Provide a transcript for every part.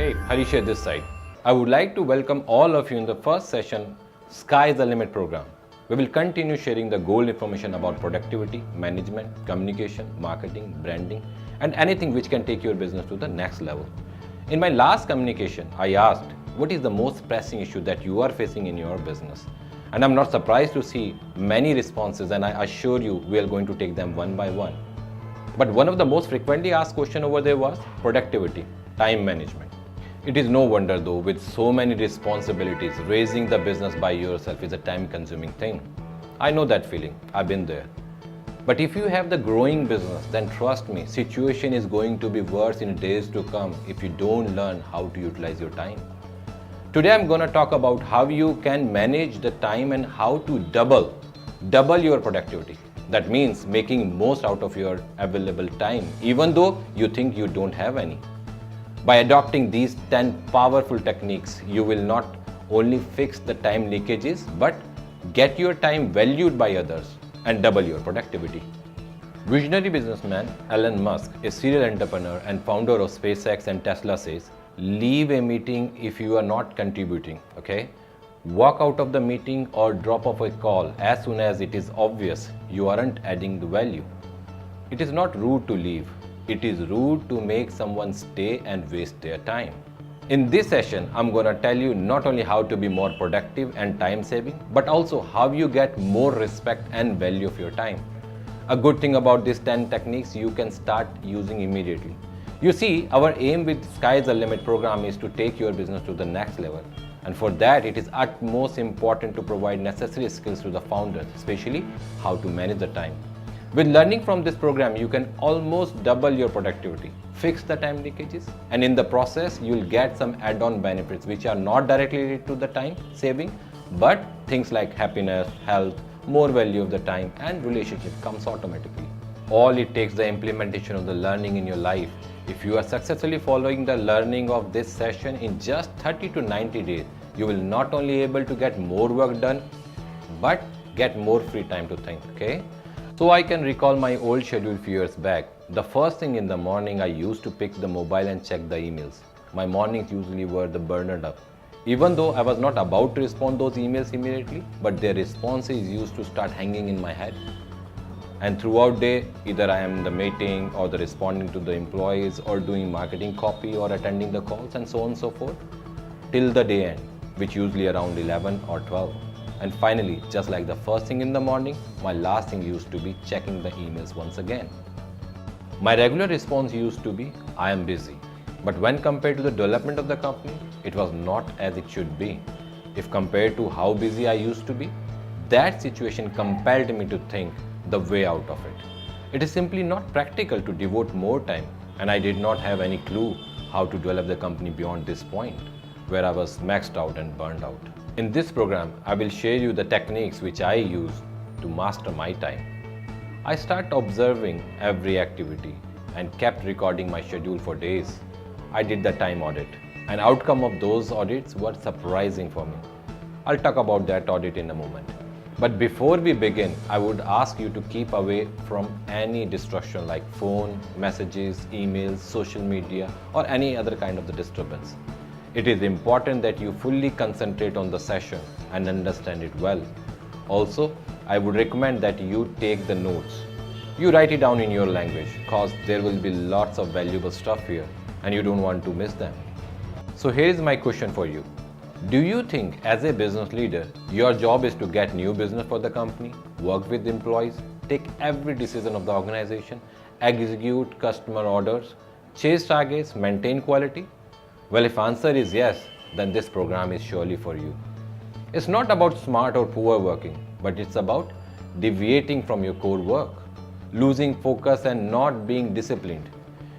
Hey, Harisha this side. I would like to welcome all of you in the first session, Sky is the Limit program. We will continue sharing the gold information about productivity, management, communication, marketing, branding, and anything which can take your business to the next level. In my last communication, I asked, what is the most pressing issue that you are facing in your business? And I'm not surprised to see many responses, and I assure you we are going to take them one by one. But one of the most frequently asked questions over there was productivity, time management. It is no wonder though, with so many responsibilities, raising the business by yourself is a time-consuming thing. I know that feeling, I've been there. But if you have the growing business, then trust me, situation is going to be worse in days to come if you don't learn how to utilize your time. Today I'm going to talk about how you can manage the time and how to double your productivity. That means making most out of your available time, even though you think you don't have any. By adopting these 10 powerful techniques, you will not only fix the time leakages, but get your time valued by others and double your productivity. Visionary businessman Elon Musk, a serial entrepreneur and founder of SpaceX and Tesla, says, leave a meeting if you are not contributing, okay? Walk out of the meeting or drop off a call as soon as it is obvious you aren't adding the value. It is not rude to leave. It is rude to make someone stay and waste their time. In this session, I'm going to tell you not only how to be more productive and time saving, but also how you get more respect and value of your time. A good thing about these 10 techniques you can start using immediately. You see, our aim with Sky is the Limit program is to take your business to the next level. And for that, it is utmost important to provide necessary skills to the founders, especially how to manage the time. With learning from this program, you can almost double your productivity, fix the time leakages, and in the process, you'll get some add-on benefits which are not directly related to the time saving, but things like happiness, health, more value of the time, and relationship comes automatically. All it takes the implementation of the learning in your life. If you are successfully following the learning of this session in just 30 to 90 days, you will not only able to get more work done, but get more free time to think, okay? So I can recall my old schedule few years back. The first thing in the morning, I used to pick the mobile and check the emails. My mornings usually were the burned up. Even though I was not about to respond those emails immediately, but their responses used to start hanging in my head. And throughout day, either I am in the meeting or the responding to the employees or doing marketing copy or attending the calls and so on and so forth, till the day end, which usually around 11 or 12. And finally, just like the first thing in the morning, my last thing used to be checking the emails once again. My regular response used to be, I am busy. But when compared to the development of the company, it was not as it should be. If compared to how busy I used to be, that situation compelled me to think the way out of it. It is simply not practical to devote more time, and I did not have any clue how to develop the company beyond this point, where I was maxed out and burned out. In this program, I will share you the techniques which I use to master my time. I start observing every activity and kept recording my schedule for days. I did the time audit, and outcome of those audits were surprising for me. I'll talk about that audit in a moment. But before we begin, I would ask you to keep away from any distraction like phone, messages, emails, social media, or any other kind of the disturbance. It is important that you fully concentrate on the session and understand it well. Also, I would recommend that you take the notes. You write it down in your language because there will be lots of valuable stuff here and you don't want to miss them. So here is my question for you. Do you think as a business leader, your job is to get new business for the company, work with employees, take every decision of the organization, execute customer orders, chase targets, maintain quality? Well, if answer is yes, then this program is surely for you. It's not about smart or poor working, but it's about deviating from your core work, losing focus and not being disciplined.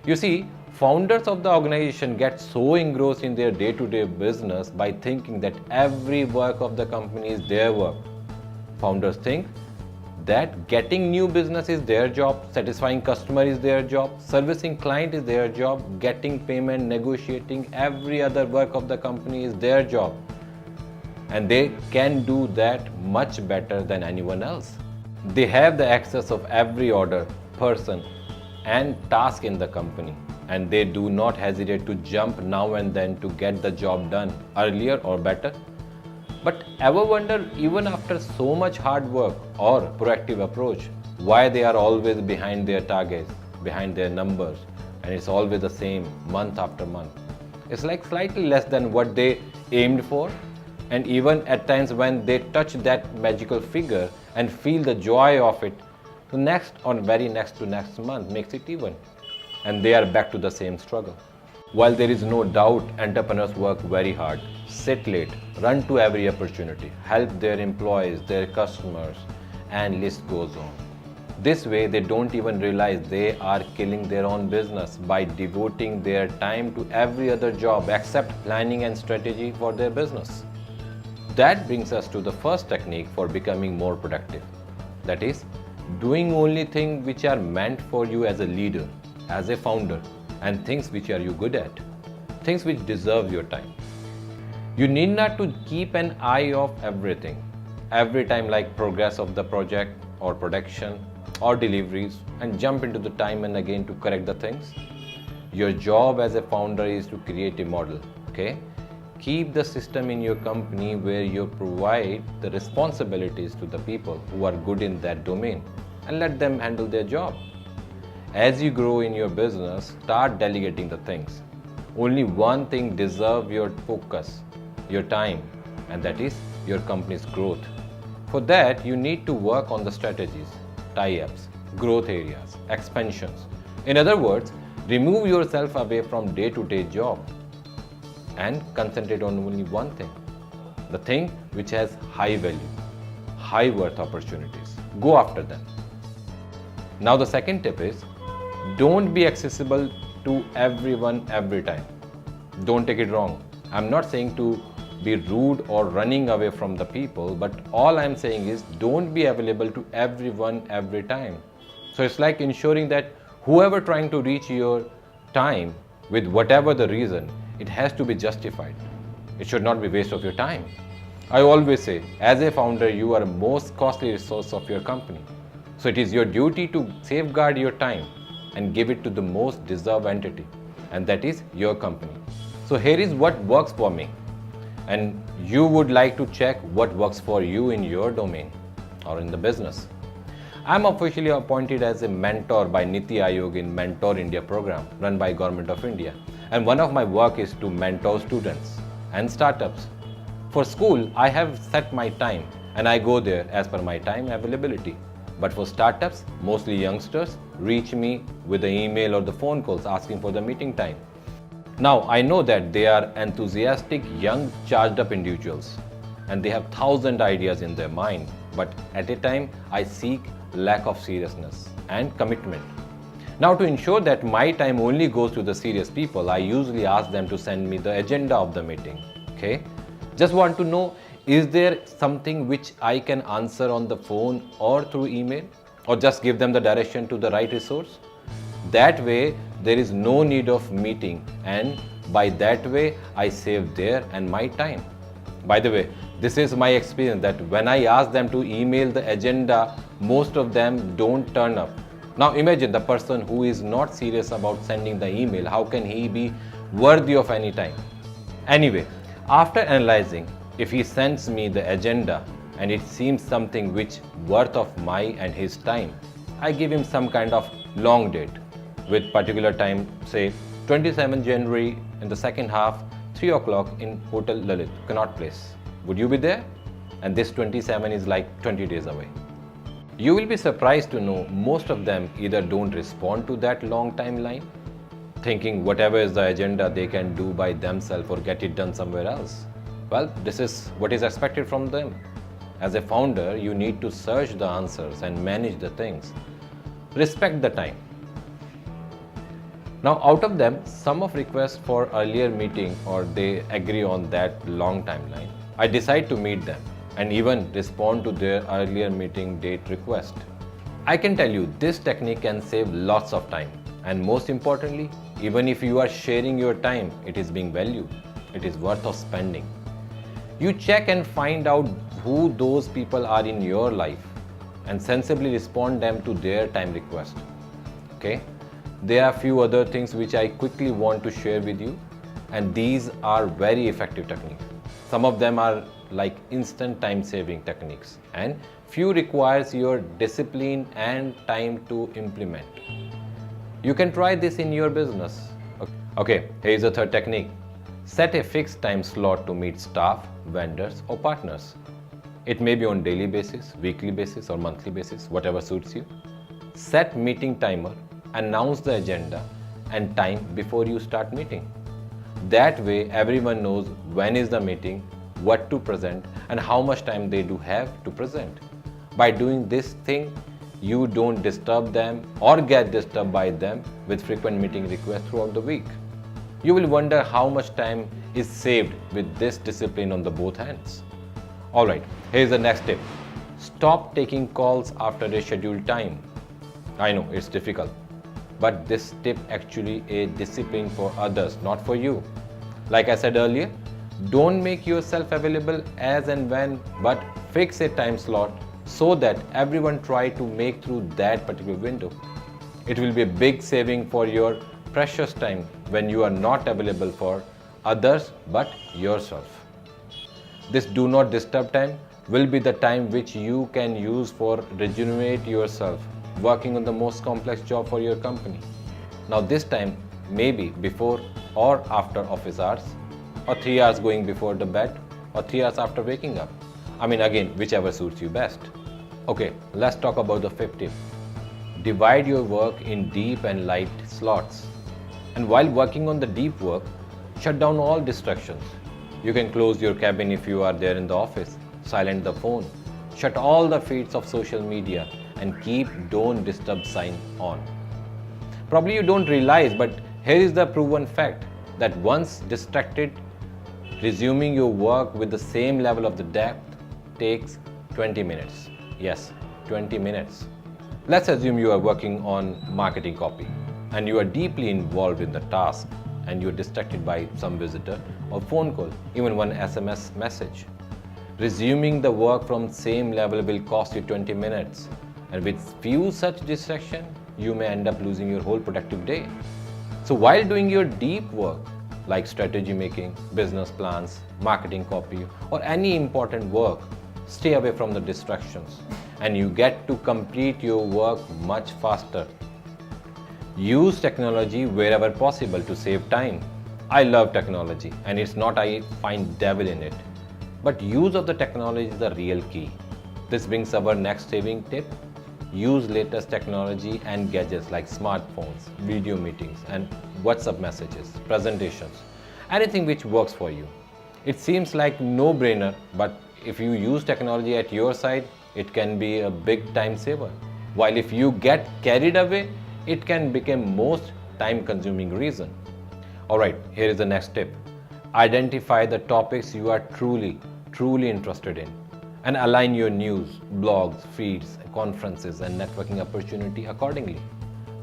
You see, founders of the organization get so engrossed in their day-to-day business by thinking that every work of the company is their work. Founders think that getting new business is their job, satisfying customer is their job, servicing client is their job, getting payment, negotiating every other work of the company is their job. And they can do that much better than anyone else. They have the access of every order, person and task in the company. and they do not hesitate to jump now and then to get the job done earlier or better. But ever wonder, even after so much hard work or proactive approach, why they are always behind their targets, behind their numbers, and it's always the same month after month? It's like slightly less than what they aimed for, and even at times when they touch that magical figure and feel the joy of it, the next or very next to next month makes it even, and they are back to the same struggle. While there is no doubt entrepreneurs work very hard, sit late, run to every opportunity, help their employees, their customers, and list goes on. This way they don't even realize they are killing their own business by devoting their time to every other job except planning and strategy for their business. That brings us to the first technique for becoming more productive. That is, doing only things which are meant for you as a leader, as a founder, and things which are you good at, things which deserve your time. You need not to keep an eye off everything, every time like progress of the project or production or deliveries, and jump into the time and again to correct the things. Your job as a founder is to create a model, okay? Keep the system in your company where you provide the responsibilities to the people who are good in that domain and let them handle their job. As you grow in your business, start delegating the things. Only one thing deserves your focus, your time, and that is your company's growth. For that, you need to work on the strategies, tie-ups, growth areas, expansions. In other words, remove yourself away from day-to-day job and concentrate on only one thing, the thing which has high value, high worth opportunities. Go after them. Now the second tip is, don't be accessible to everyone every time. Don't take it wrong. I'm not saying to be rude or running away from the people, but all I'm saying is don't be available to everyone every time. So it's like ensuring that whoever trying to reach your time with whatever the reason, it has to be justified. It should not be waste of your time. I always say, as a founder, you are the most costly resource of your company. So it is your duty to safeguard your time and give it to the most deserved entity, and that is your company. So here is what works for me, and you would like to check what works for you in your domain or in the business. I'm officially appointed as a mentor by Niti Aayog in Mentor India program run by Government of India, and one of my work is to mentor students and startups. For school, I have set my time and I go there as per my time availability. But for startups, mostly youngsters, reach me with the email or the phone calls asking for the meeting time. Now, I know that they are enthusiastic, young, charged up individuals and they have 1,000 ideas in their mind, but at a time, I seek lack of seriousness and commitment. Now, to ensure that my time only goes to the serious people, I usually ask them to send me the agenda of the meeting, okay? Just want to know, is there something which I can answer on the phone or through email, or just give them the direction to the right resource? That way, there is no need of meeting, and by that way, I save their and my time. By the way, this is my experience that when I ask them to email the agenda, most of them don't turn up. Now imagine the person who is not serious about sending the email, how can he be worthy of any time? Anyway, after analyzing, if he sends me the agenda and it seems something which worth of my and his time, I give him some kind of long date with particular time, say 27 January in the second half, 3 o'clock in Hotel Lalit, Connaught Place. Would you be there? And this 27 is like 20 days away. You will be surprised to know most of them either don't respond to that long timeline, thinking whatever is the agenda they can do by themselves or get it done somewhere else. Well, this is what is expected from them. As a founder, you need to search the answers and manage the things. Respect the time. Now, out of them, some of request for earlier meeting or they agree on that long timeline. I decide to meet them and even respond to their earlier meeting date request. I can tell you this technique can save lots of time, and most importantly, even if you are sharing your time, it is being valued. It is worth of spending. You check and find out who those people are in your life and sensibly respond them to their time request. Okay? There are few other things which I quickly want to share with you, and these are very effective techniques. Some of them are like instant time saving techniques, and few requires your discipline and time to implement. You can try this in your business. Okay, here's a third technique. Set a fixed time slot to meet staff, vendors or partners. It may be on daily basis, weekly basis or monthly basis, whatever suits you. Set meeting timer, announce the agenda and time before you start meeting. That way everyone knows when is the meeting, what to present and how much time they do have to present. By doing this thing, you don't disturb them or get disturbed by them with frequent meeting requests throughout the week. You will wonder how much time is saved with this discipline on the both hands. Alright, here's the next tip. Stop taking calls after a scheduled time. I know it's difficult, but this tip actually a discipline for others, not for you. Like I said earlier, don't make yourself available as and when, but fix a time slot so that everyone try to make through that particular window. It will be a big saving for your precious time when you are not available for others but yourself. This do not disturb time will be the time which you can use for rejuvenate yourself, working on the most complex job for your company. Now this time may be before or after office hours, or 3 hours going before the bed, or 3 hours after waking up. I mean, again, whichever suits you best. Okay, let's talk about the fifth tip. Divide your work in deep and light slots. And while working on the deep work, shut down all distractions. You can close your cabin if you are there in the office, silent the phone, shut all the feeds of social media and keep don't disturb sign on. Probably you don't realize, but here is the proven fact that once distracted, resuming your work with the same level of the depth takes 20 minutes. Yes, 20 minutes. Let's assume you are working on marketing copy and you are deeply involved in the task and you are distracted by some visitor or phone call, even one SMS message. Resuming the work from same level will cost you 20 minutes, and with few such distractions, you may end up losing your whole productive day. So while doing your deep work like strategy making, business plans, marketing copy or any important work, stay away from the distractions and you get to complete your work much faster. Use technology wherever possible to save time. I love technology and it's not I find devil in it, but use of the technology is the real key. This brings our next saving tip. Use latest technology and gadgets like smartphones, video meetings and WhatsApp messages, presentations, anything which works for you. It seems like no-brainer, but if you use technology at your side, it can be a big time saver. While if you get carried away, it can become most time-consuming reason. Alright, here is the next tip. Identify the topics you are truly interested in and align your news, blogs, feeds, conferences and networking opportunity accordingly.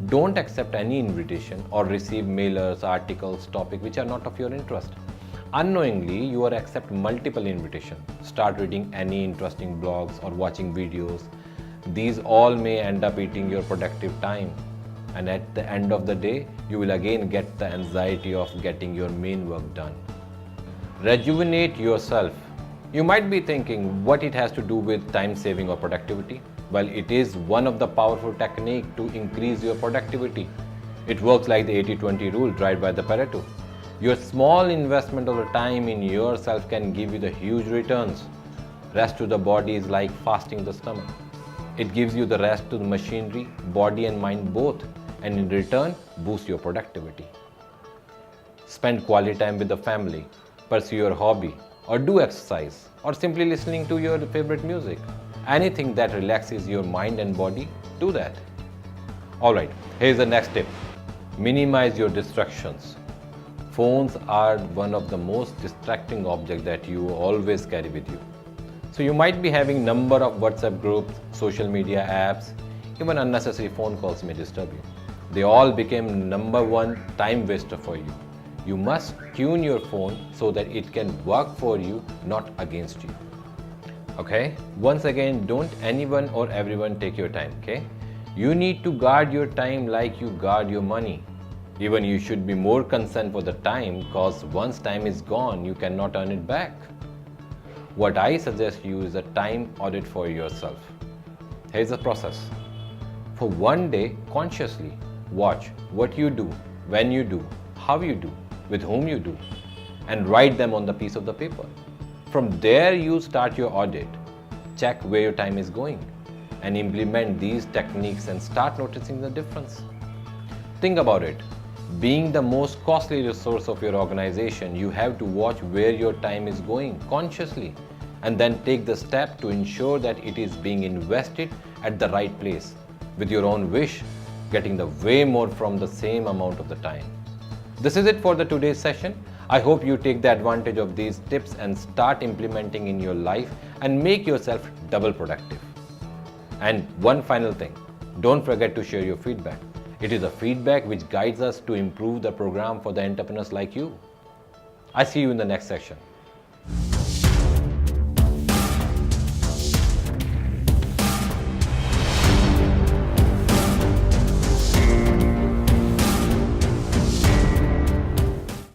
Don't accept any invitation or receive mailers, articles, topics which are not of your interest. Unknowingly, you are accept multiple invitations. Start reading any interesting blogs or watching videos. These all may end up eating your productive time. And at the end of the day, you will again get the anxiety of getting your main work done. Rejuvenate yourself. You might be thinking what it has to do with time saving or productivity. Well, it is one of the powerful techniques to increase your productivity. It works like the 80-20 rule driven by the Pareto. Your small investment of the time in yourself can give you the huge returns. Rest to the body is like fasting the stomach. It gives you the rest to the machinery, body and mind both, and in return, boost your productivity. Spend quality time with the family, pursue your hobby, or do exercise, or simply listening to your favorite music. Anything that relaxes your mind and body, do that. Alright, here's the next tip. Minimize your distractions. Phones are one of the most distracting objects that you always carry with you. So you might be having number of WhatsApp groups, social media apps, even unnecessary phone calls may disturb you. They all became number one time waster for you. You must tune your phone so that it can work for you, not against you. Okay? Once again, don't anyone or everyone take your time, okay? You need to guard your time like you guard your money. Even you should be more concerned for the time, because once time is gone, you cannot earn it back. What I suggest you is a time audit for yourself. Here's the process. For one day, consciously watch what you do, when you do, how you do, with whom you do, and write them on the piece of the paper. From there, you start your audit. Check where your time is going and implement these techniques and start noticing the difference. Think about it. Being the most costly resource of your organization, you have to watch where your time is going consciously and then take the step to ensure that it is being invested at the right place with your own wish, getting the way more from the same amount of the time. This is it for the today's session. I hope you take the advantage of these tips and start implementing in your life and make yourself double productive. And one final thing, don't forget to share your feedback. It is a feedback which guides us to improve the program for the entrepreneurs like you. I see you in the next session.